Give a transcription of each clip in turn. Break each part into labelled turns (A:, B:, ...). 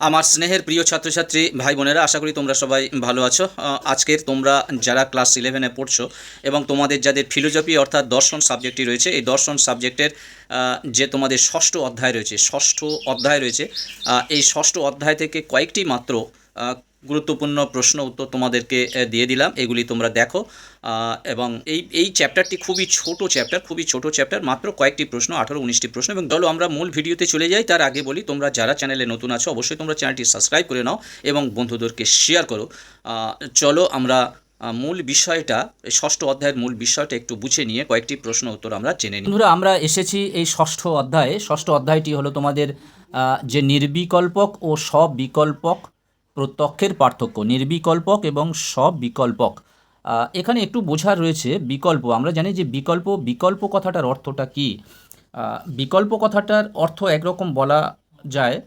A: আমার স্নেহের প্রিয় ছাত্রছাত্রী ভাই বোনেরা, আশা করি তোমরা সবাই ভালো আছো। আজকের তোমরা যারা ক্লাস 11-এ পড়ছো এবং তোমাদের যাদের ফিলোজফি অর্থাৎ দর্শন সাবজেক্টটি রয়েছে, এই দর্শন সাবজেক্টের যে তোমাদের ষষ্ঠ অধ্যায় রয়েছে, এই ষষ্ঠ অধ্যায় থেকে কয়েকটি মাত্র গুরুত্বপূর্ণ প্রশ্ন উত্তর তোমাদেরকে দিয়ে দিলাম। এগুলি তোমরা দেখো এবং এই চ্যাপ্টারটি খুবই ছোট চ্যাপ্টার, মাত্র কয়েকটি প্রশ্ন, 18-19টি প্রশ্ন। এবং চলো আমরা মূল ভিডিওতে চলে যাই। তার আগে বলি, তোমরা যারা চ্যানেলে নতুন আছো অবশ্যই তোমরা চ্যানেলটি সাবস্ক্রাইব করে নাও এবং বন্ধুদেরকে শেয়ার করো। চলো আমরা মূল বিষয়টা, ষষ্ঠ অধ্যায়ের মূল বিষয়টা একটু বুঝে নিয়ে কয়েকটি প্রশ্ন উত্তর আমরা জেনে নিই।
B: বন্ধুরা, আমরা এসেছি এই ষষ্ঠ অধ্যায়ে। ষষ্ঠ অধ্যায়টি হলো তোমাদের যে নির্বিকল্পক ও সবিকল্পক প্রত্যক্ষের পার্থক্য, নির্বিকল্পক এবং সবিকল্পক। এখানে একটু বোঝার রয়েছে বিকল্প। আমরা জানি যে বিকল্প কথাটার অর্থটা কি। বিকল্প কথাটার অর্থ একরকম বলা যায়,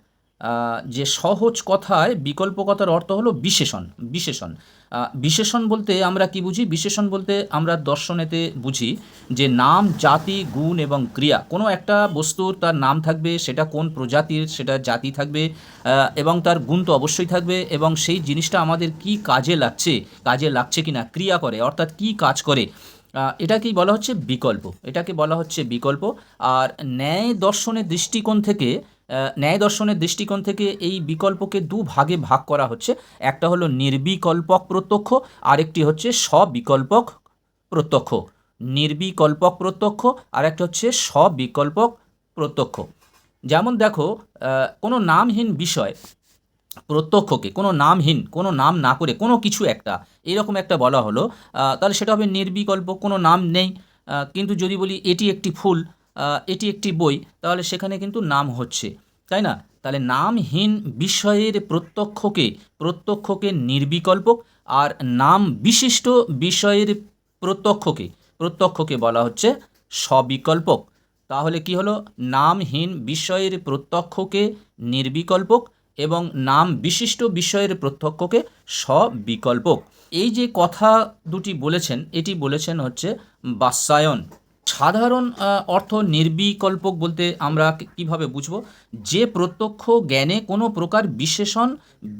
B: যে সহজ কথায় বিকল্প কথার অর্থ হলো বিশেষণ বলতে আমরা কি বুঝি? বিশেষণ বলতে আমরা দর্শনেতে বুঝি যে নাম, জাতি, গুণ এবং ক্রিয়া। কোনো একটা বস্তুর তার নাম থাকবে, সেটা কোন প্রজাতির সেটা জাতি থাকবে, এবং তার গুণ তো অবশ্যই থাকবে, এবং সেই জিনিসটা আমাদের কি কাজে লাগছে কি না, ক্রিয়া করে অর্থাৎ কি কাজ করে, এটাকেই বলা হচ্ছে বিকল্প। আর ন্যায় দর্শনের দৃষ্টিকোণ থেকে এই বিকল্পকে দু ভাগে ভাগ করা হচ্ছে। একটা হলো নির্বিকল্পক প্রত্যক্ষ, আরেকটি হচ্ছে সবিকল্পক প্রত্যক্ষ। নির্বিকল্পক প্রত্যক্ষ আর একটা হচ্ছে সবিকল্পক প্রত্যক্ষ। যেমন দেখো, কোনো নামহীন বিষয় প্রত্যক্ষকে, কোনো নাম না করে কোনো কিছু একটা এরকম একটা বলা হলো, তাহলে সেটা হবে নির্বিকল্প, কোনো নাম নেই। কিন্তু যদি বলি এটি একটি ফুল, এটি একটি বই, তাহলে সেখানে কিন্তু নাম হচ্ছে, তাই না? তাহলে নামহীন বিষয়ের প্রত্যক্ষকে নির্বিকল্পক, আর নাম বিশিষ্ট বিষয়ের প্রত্যক্ষকে বলা হচ্ছে সবিকল্পক। তাহলে কি হলো? নামহীন বিষয়ের প্রত্যক্ষকে নির্বিকল্পক এবং নাম বিশিষ্ট বিষয়ের প্রত্যক্ষকে সবিকল্পক। এই যে কথা দুটি বলেছেন, এটি বলেছেন হচ্ছে বাৎসায়ন। সাধারণ অর্থ নির্বিকল্পক বলতে আমরা কিভাবে বুঝব? যে প্রত্যক্ষ জ্ঞানে কোনো প্রকার বিশেষণ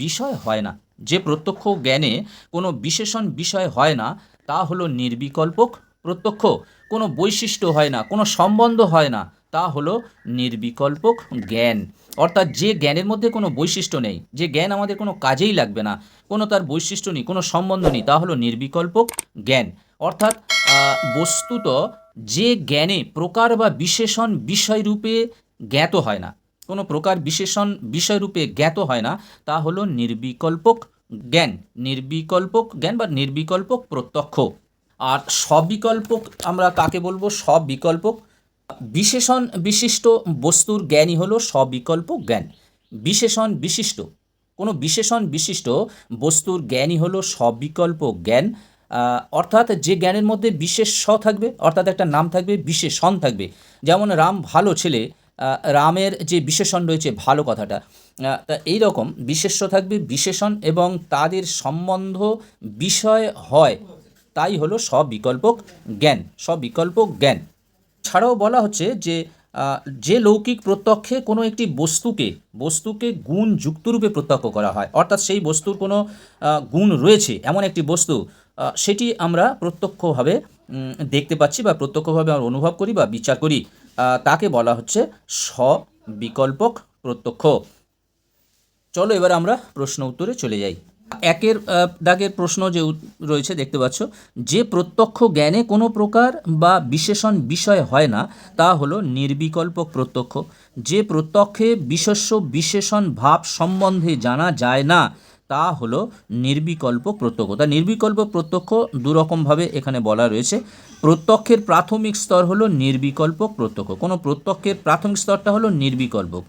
B: বিষয় হয় না, যে প্রত্যক্ষ জ্ঞানে কোনো বিশেষণ বিষয় হয় না, তা হলো নির্বিকল্পক প্রত্যক্ষ। কোনো বৈশিষ্ট্য হয় না, কোনো সম্বন্ধ হয় না, তা হলো নির্বিকল্পক জ্ঞান। অর্থাৎ যে জ্ঞানের মধ্যে কোনো বৈশিষ্ট্য নেই, যে জ্ঞান আমাদের কোনো কাজেই লাগবে না, কোনো তার বৈশিষ্ট্য নেই, কোনো সম্বন্ধ নেই, তা হলো নির্বিকল্পক জ্ঞান। অর্থাৎ বস্তুত যে জ্ঞানে প্রকার বা বিশেষণ বিষয়রূপে জ্ঞাত হয় না, কোনো প্রকার বিশেষণ বিষয়রূপে জ্ঞাত হয় না, তা হলো নির্বিকল্পক জ্ঞান বা নির্বিকল্পক প্রত্যক্ষ। আর সবিকল্পক আমরা কাকে বলবো? সবিকল্পক বিশেষণ বিশিষ্ট বস্তুর জ্ঞানই হলো সবিকল্পক জ্ঞান। কোনো বিশেষণ বিশিষ্ট বস্তুর জ্ঞানই হলো সবিকল্প জ্ঞান। অর্থাৎ যে জ্ঞানের মধ্যে বিশেষ্য থাকবে, অর্থাৎ একটা নাম থাকবে, বিশেষণ থাকবে। যেমন রাম ভালো ছেলে, রামের যে বিশেষণ রয়েছে ভালো কথাটা, তা এইরকম বিশেষ্য থাকবে, বিশেষণ, এবং তাদের সম্বন্ধ বিষয় হয়, তাই হলো সবিকল্পক জ্ঞান। ছাড়াও বলা হচ্ছে যে লৌকিক প্রত্যক্ষে কোনো একটি বস্তুকে গুণ যুক্তরূপে প্রত্যক্ষ করা হয়, অর্থাৎ সেই বস্তুর কোনো গুণ রয়েছে এমন একটি বস্তু, সেটি আমরা প্রত্যক্ষভাবে দেখতে পাচ্ছি বা প্রত্যক্ষভাবে আমরা অনুভব করি বা বিচার করি, তাকে বলা হচ্ছে সবিকল্পক প্রত্যক্ষ। চলো এবার আমরা প্রশ্ন উত্তরে চলে যাই। একের দাগের প্রশ্ন যে রয়েছে দেখতে পাচ্ছ, যে প্রত্যক্ষ জ্ঞানে কোনো প্রকার বা বিশেষণ বিষয় হয় না, তা হলো নির্বিকল্পক প্রত্যক্ষ। যে প্রত্যক্ষে বিশেষণ ভাব সম্বন্ধে জানা যায় না, তা হলো নির্বিকল্পক প্রত্যক্ষ। তা নির্বিকল্পক প্রত্যক্ষ দুরকমভাবে এখানে বলা রয়েছে। প্রত্যক্ষের প্রাথমিক স্তর হলো নির্বিকল্পক প্রত্যক্ষ, কোনো প্রত্যক্ষের প্রাথমিক স্তরটা হলো নির্বিকল্পক।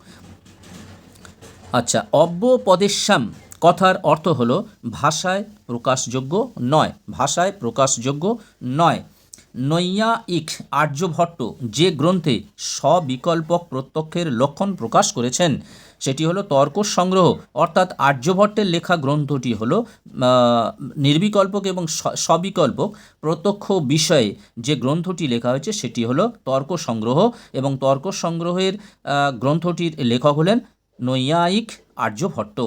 B: আচ্ছা, অব্যপদেশ্যাম কথার অর্থ হলো ভাষায় প্রকাশযোগ্য নয়। নৈয়ায়িক আর্যভট্ট যে গ্রন্থে সবিকল্পক প্রত্যক্ষের লক্ষণ প্রকাশ করেছেন, সেটি হলো তর্ক সংগ্রহ। অর্থাৎ আর্যভট্টের লেখা গ্রন্থটি হলো নির্বিকল্পক এবং সবিকল্পক প্রত্যক্ষ বিষয়ে যে গ্রন্থটি লেখা হয়েছে সেটি হলো তর্ক সংগ্রহ, এবং তর্ক সংগ্রহের গ্রন্থটির লেখক হলেন নৈয়ায়িক আর্যভট্ট।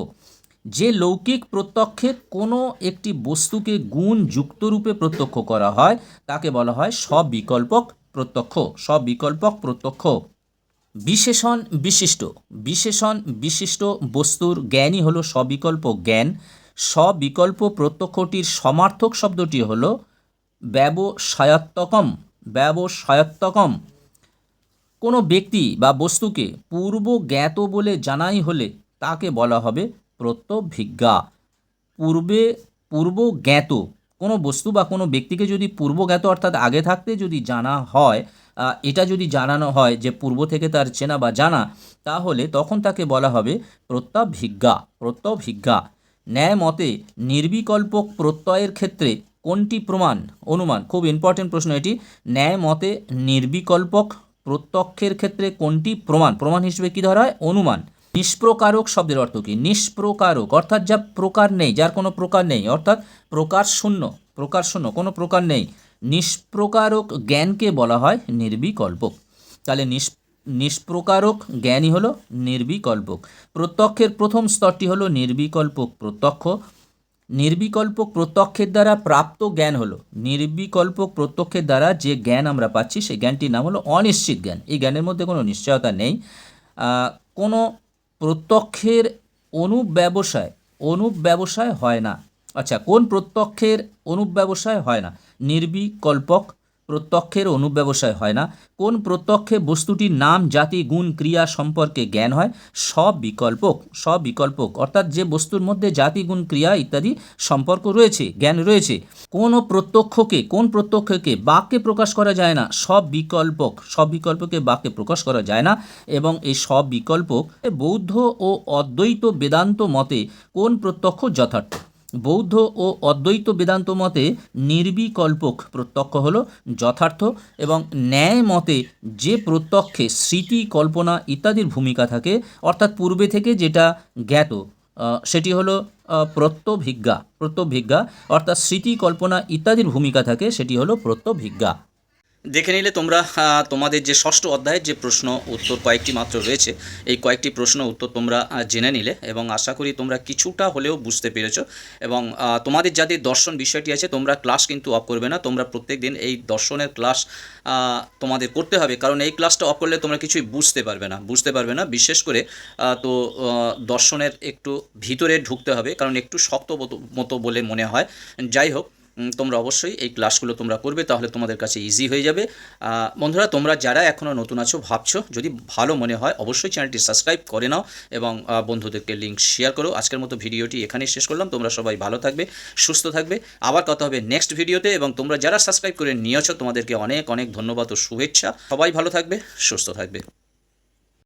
B: যে লৌকিক প্রত্যক্ষে কোনো একটি বস্তুকে গুণ যুক্ত রূপে প্রত্যক্ষ করা হয় তাকে বলা হয় সবিকল্পক প্রত্যক্ষ। সবিকল্পক প্রত্যক্ষ। বিশেষণ বিশিষ্ট। বিশেষণ বিশিষ্ট বস্তুর জ্ঞানই হলো সবিকল্প জ্ঞান। সবিকল্প প্রত্যক্ষটির সমার্থক শব্দটি হলো ব্যবসায়ত্তকম। ব্যবসায়ত্তকম। কোনো ব্যক্তি বা বস্তুকে পূর্ব জ্ঞাত বলে জানাই হলে তাকে বলা হবে প্রত্যভিজ্ঞা। পূর্ব জ্ঞাত কোনো বস্তু বা কোনো ব্যক্তিকে যদি পূর্বজ্ঞাত অর্থাৎ আগে থাকতে যদি জানা হয়, এটা যদি জানানো হয় যে পূর্ব থেকে তার চেনা বা জানা, তাহলে তখন তাকে বলা হবে প্রত্যভিজ্ঞা। প্রত্যভিজ্ঞা। ন্যায় মতে নির্বিকল্পক প্রত্যয়ের ক্ষেত্রে কোনটি প্রমাণ অনুমান? খুব ইম্পর্টেন্ট প্রশ্ন এটি। ন্যায় মতে নির্বিকল্পক প্রত্যক্ষের ক্ষেত্রে কোনটি প্রমাণ? প্রমাণ হিসেবে কি ধরা হয়? অনুমান। নিষ্প্রকারক শব্দের অর্থ কি? নিষ্প্রকারক অর্থাৎ যা প্রকার নেই, যার কোনো প্রকার নেই, অর্থাৎ প্রকার শূন্য। প্রকার শূন্য, কোনো প্রকার নেই। নিষ্প্রকারক জ্ঞানকে বলা হয় নির্বিকল্পক। তাহলে নিষ্প্রকারক জ্ঞানই হলো নির্বিকল্পক। প্রত্যক্ষের প্রথম স্তরটি হলো নির্বিকল্পক প্রত্যক্ষ। নির্বিকল্পক প্রত্যক্ষের দ্বারা প্রাপ্ত জ্ঞান হলো, নির্বিকল্পক প্রত্যক্ষের দ্বারা যে জ্ঞান আমরা পাচ্ছি সেই জ্ঞানটির নাম হলো অনিশ্চিত জ্ঞান। এই জ্ঞানের মধ্যে কোনো নিশ্চয়তা নেই। কোনো প্রত্যক্ষের অনুব্যবসায় হয় না। আচ্ছা, কোন প্রত্যক্ষের অনুব্যবসায় হয় না? নির্বিকল্পক প্রত্যক্ষের অনুব্যবসায় হয় না। কোন প্রত্যক্ষে বস্তুটির নাম, জাতি, গুণ, ক্রিয়া সম্পর্কে জ্ঞান হয়? সবিকল্পক। সবিকল্পক অর্থাৎ যে বস্তুর মধ্যে জাতি, গুণ, ক্রিয়া ইত্যাদি সম্পর্ক রয়েছে, জ্ঞান রয়েছে। কোন প্রত্যক্ষকে বাক্যে প্রকাশ করা যায় না? সবিকল্পক। সবিকল্পকে বাক্যে প্রকাশ করা যায় না। এবং এই সবিকল্পক বৌদ্ধ ও অদ্বৈত বেদান্ত মতে কোন প্রত্যক্ষ যথার্থ? বৌদ্ধ ও অদ্বৈত বেদান্ত মতে নির্বিকল্পক প্রত্যক্ষ হলো যথার্থ। এবং ন্যায় মতে যে প্রত্যক্ষে স্মৃতি, কল্পনা ইত্যাদির ভূমিকা থাকে, অর্থাৎ পূর্বে থেকে যেটা জ্ঞাত, সেটি হলো প্রত্যভিজ্ঞা। প্রত্যভিজ্ঞা অর্থাৎ স্মৃতি, কল্পনা ইত্যাদির ভূমিকা থাকে, সেটি হলো প্রত্যভিজ্ঞা।
A: দেখে নিলে তোমরা তোমাদের যে ষষ্ঠ অধ্যায়ের যে প্রশ্ন উত্তর কয়েকটি মাত্র রয়েছে, এই কয়েকটি প্রশ্ন উত্তর তোমরা জেনে নিলে এবং আশা করি তোমরা কিছুটা হলেও বুঝতে পেরেছো। এবং তোমাদের যাদের দর্শন বিষয়টি আছে, তোমরা ক্লাস কিন্তু অফ করবে না। তোমরা প্রত্যেক দিন এই দর্শনের ক্লাস তোমাদের করতে হবে, কারণ এই ক্লাসটা অফ করলে তোমরা কিছুই বুঝতে পারবে না। বিশেষ করে তো দর্শনের একটু ভিতরে ঢুকতে হবে, কারণ একটু শক্ত মতো বলে মনে হয়। যাই হোক, তোমরা অবশ্যই এই ক্লাসগুলো তোমরা করবে, তাহলে তোমাদের কাছে ইজি হয়ে যাবে। বন্ধুরা, তোমরা যারা এখনও নতুন আছো, ভাবছো, যদি ভালো মনে হয় অবশ্যই চ্যানেলটি সাবস্ক্রাইব করে নাও এবং বন্ধুদেরকে লিঙ্ক শেয়ার করো। আজকের মতো ভিডিওটি এখানেই শেষ করলাম। তোমরা সবাই ভালো থাকবে, সুস্থ থাকবে। আবার কথা হবে নেক্সট ভিডিওতে। এবং তোমরা যারা সাবস্ক্রাইব করে নিয়েছো, তোমাদেরকে অনেক অনেক ধন্যবাদ ও শুভেচ্ছা। সবাই ভালো থাকবে, সুস্থ থাকবে।